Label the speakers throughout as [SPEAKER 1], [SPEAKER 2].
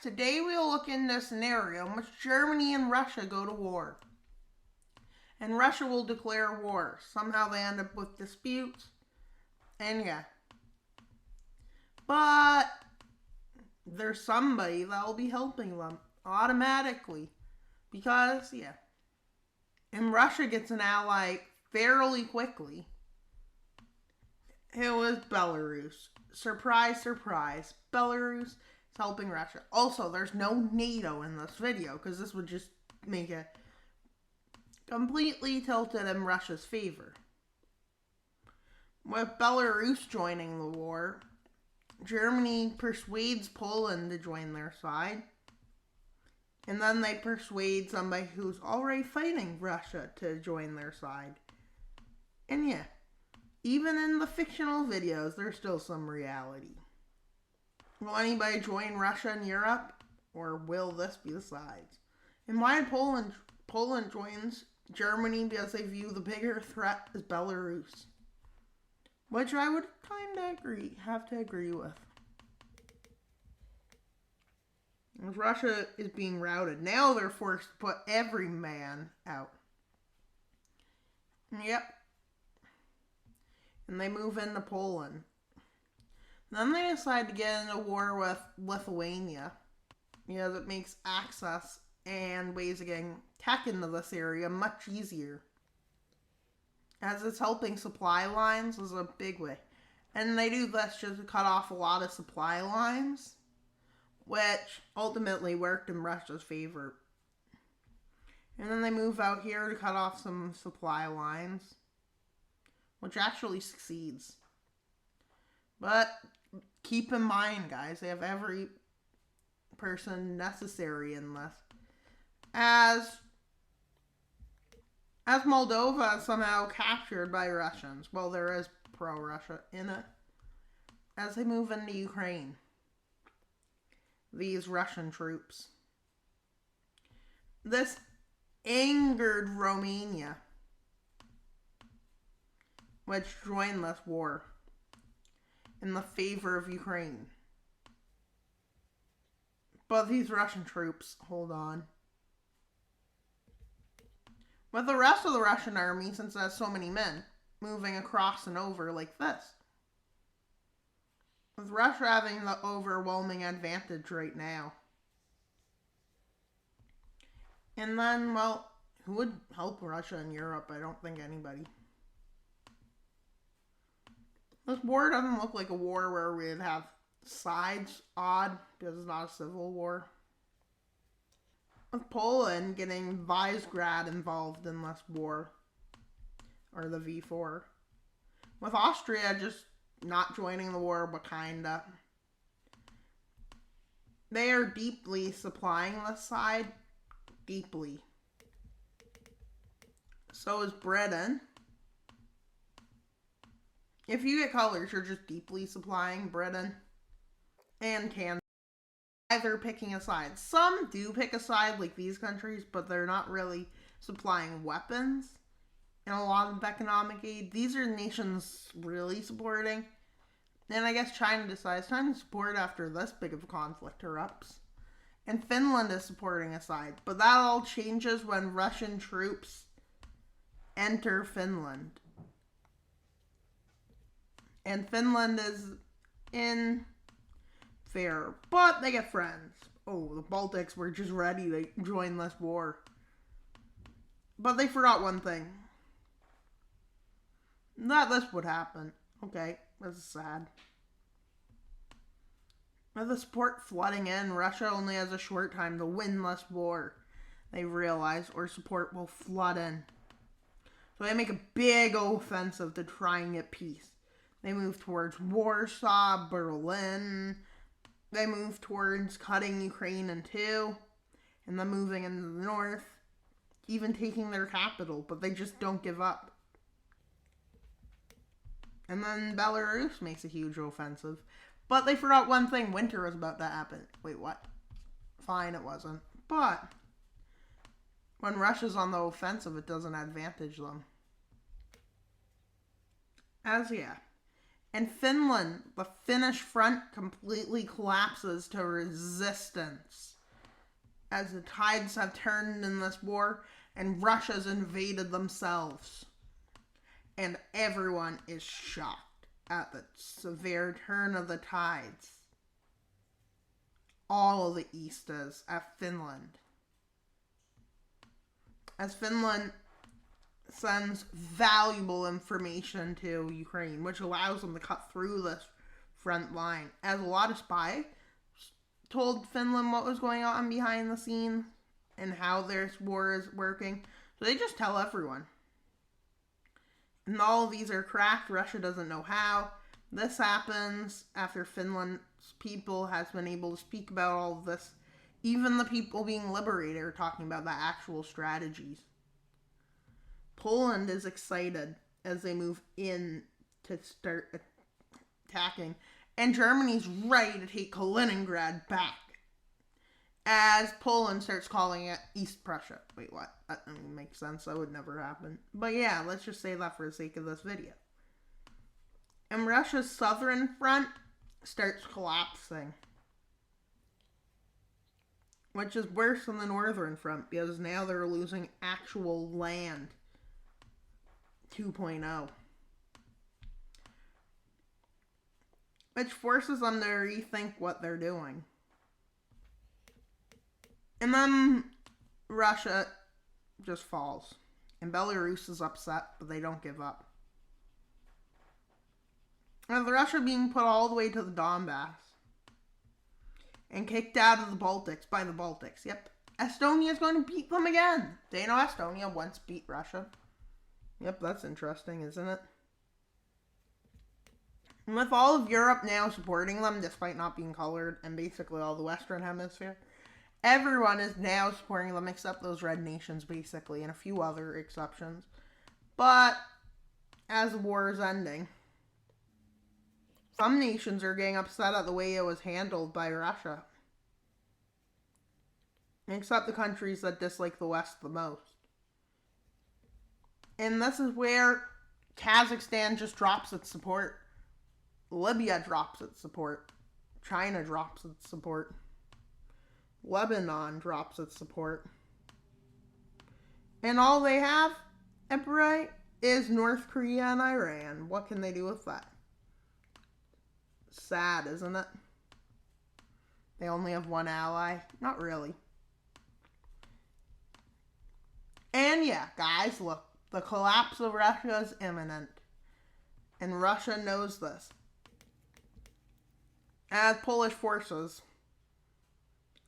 [SPEAKER 1] today we'll look into a scenario in which Germany and Russia go to war. And Russia will declare war. Somehow they end up with disputes. And yeah. But there's somebody that will be helping them automatically. Because, yeah. And Russia gets an ally fairly quickly. It was Belarus. Surprise, surprise. Belarus is helping Russia. Also, there's no NATO in this video because this would just make it completely tilted in Russia's favor. With Belarus joining the war, Germany persuades Poland to join their side. And then they persuade somebody who's already fighting Russia to join their side. And yeah, even in the fictional videos, there's still some reality. Will anybody join Russia and Europe? Or will this be the sides? And why Poland joins Germany? Because they view the bigger threat as Belarus. Which I would kind of have to agree with. As Russia is being routed, now they're forced to put every man out. Yep. And they move into Poland. Then they decide to get into war with Lithuania. Because it makes access and ways of getting tech into this area much easier. As it's helping supply lines is a big way. And they do this just to cut off a lot of supply lines, which ultimately worked in Russia's favor. And then they move out here to cut off some supply lines, which actually succeeds. But keep in mind, guys, they have every person necessary in this. As Moldova is somehow captured by Russians. Well, there is pro-Russia in it. As they move into Ukraine. These Russian troops. This angered Romania, which joined this war in the favor of Ukraine. But these Russian troops, hold on. With the rest of the Russian army, since it has so many men, moving across and over like this. With Russia having the overwhelming advantage right now. And then, well, who would help Russia in Europe? I don't think anybody. This war doesn't look like a war where we'd have sides. Odd, because it's not a civil war. With Poland getting Visegrad involved in this war. Or the V4. With Austria just not joining the war, but kinda. They are deeply supplying this side. Deeply. So is Britain. If you get colors, you're just deeply supplying Britain. And Canada. Either picking a side. Some do pick a side, like these countries, but they're not really supplying weapons and a lot of economic aid. These are nations really supporting. And I guess China decides time to support after this big of a conflict erupts. And Finland is supporting a side. But that all changes when Russian troops enter Finland. And Finland is in fair, but they get friends. Oh, the Baltics were just ready to join this war. But they forgot one thing. That this would happen. Okay, this is sad. With the support flooding in, Russia only has a short time to win this war. They realize, or support will flood in. So they make a big offensive to try and get peace. They move towards Warsaw, Berlin. They move towards cutting Ukraine in two. And then moving into the north. Even taking their capital. But they just don't give up. And then Belarus makes a huge offensive. But they forgot one thing. Winter was about to happen. Wait, what? Fine, it wasn't. But when Russia's on the offensive, it doesn't advantage them. As yeah. And Finland, the Finnish front completely collapses to resistance as the tides have turned in this war and Russia's invaded themselves. And everyone is shocked at the severe turn of the tides. All of the East is at Finland. As Finland sends valuable information to Ukraine, which allows them to cut through this front line. As a lot of spies told Finland what was going on behind the scenes and how their war is working. So they just tell everyone. And all of these are cracked. Russia doesn't know how. This happens after Finland's people has been able to speak about all of this. Even the people being liberated are talking about the actual strategies. Poland is excited as they move in to start attacking. And Germany's ready to take Kaliningrad back. As Poland starts calling it East Prussia. Wait, what? That doesn't make sense. That would never happen. But yeah, let's just say that for the sake of this video. And Russia's southern front starts collapsing. Which is worse than the northern front, because now they're losing actual land. 2.0. Which forces them to rethink what they're doing. And then Russia just falls. And Belarus is upset, but they don't give up. And Russia being put all the way to the Donbass. And kicked out of the Baltics by the Baltics. Yep. Estonia is going to beat them again. Do you know Estonia once beat Russia? Yep, that's interesting, isn't it? And with all of Europe now supporting them, despite not being colored, and basically all the Western Hemisphere, everyone is now supporting them except those red nations, basically, and a few other exceptions. But as the war is ending, some nations are getting upset at the way it was handled by Russia. Except the countries that dislike the West the most. And this is where Kazakhstan just drops its support. Libya drops its support. China drops its support. Lebanon drops its support. And all they have, Emperor, is North Korea and Iran. What can they do with that? Sad, isn't it? They only have one ally. Not really. And yeah, guys, look. The collapse of Russia is imminent. And Russia knows this. As Polish forces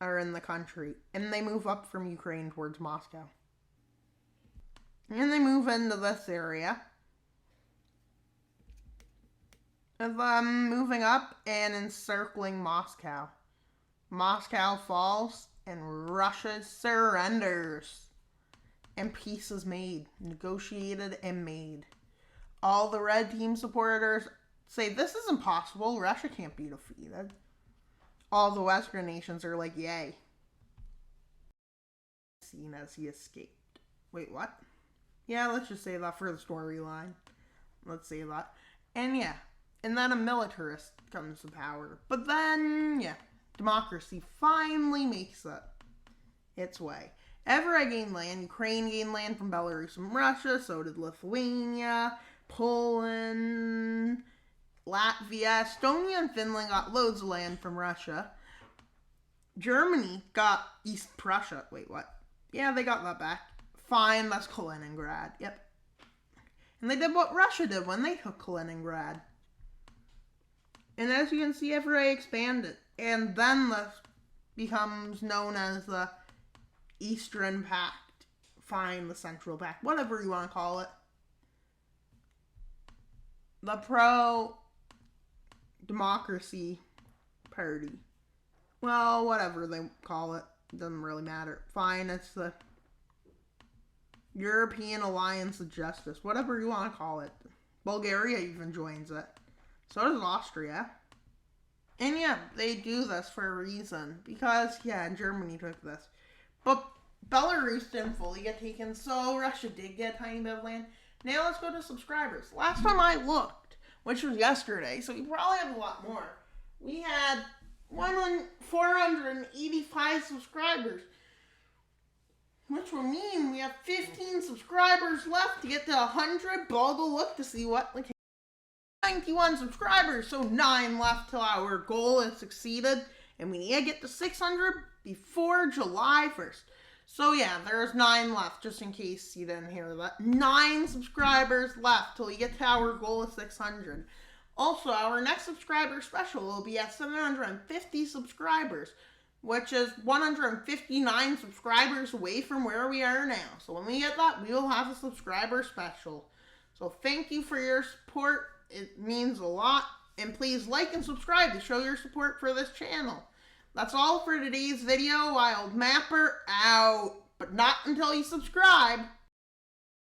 [SPEAKER 1] are in the country. And they move up from Ukraine towards Moscow. And they move into this area. Of them moving up and encircling Moscow. Moscow falls and Russia surrenders. And peace is made. Negotiated and made. All the red team supporters say, this is impossible. Russia can't be defeated. All the Western nations are like, yay. Seen as he escaped. Wait, what? Yeah, let's just say that for the storyline. Let's say that. And yeah. And then a militarist comes to power. But then, yeah. Democracy finally makes it its way. Everywhere gained land. Ukraine gained land from Belarus and Russia. So did Lithuania, Poland, Latvia. Estonia and Finland got loads of land from Russia. Germany got East Prussia. Wait, what? Yeah, they got that back. Fine, that's Kaliningrad. Yep. And they did what Russia did when they took Kaliningrad. And as you can see, everywhere expanded. And then this becomes known as the Eastern Pact. Fine, the Central Pact. Whatever you want to call it. The pro-democracy party. Well, whatever they call it. Doesn't really matter. Fine, it's the European Alliance of Justice. Whatever you want to call it. Bulgaria even joins it. So does Austria. And yeah, they do this for a reason. Because, yeah, Germany took this. But Belarus didn't fully get taken, so Russia did get a tiny bit of land. Now let's go to subscribers. Last time I looked, which was yesterday. So we probably have a lot more. We had 485 subscribers, which will mean we have 15 subscribers left to get to 100. But I'll go look to see what. Like 91 subscribers, so 9 left till our goal is succeeded, and we need to get to 600 before July 1st. So yeah, there's 9 left, just in case you didn't hear that. 9 subscribers left till we get to our goal of 600. Also, our next subscriber special will be at 750 subscribers, which is 159 subscribers away from where we are now. So when we get that, we will have a subscriber special. So thank you for your support. It means a lot. And please like and subscribe to show your support for this channel. That's all for today's video. Wild Mapper out. But not until you subscribe.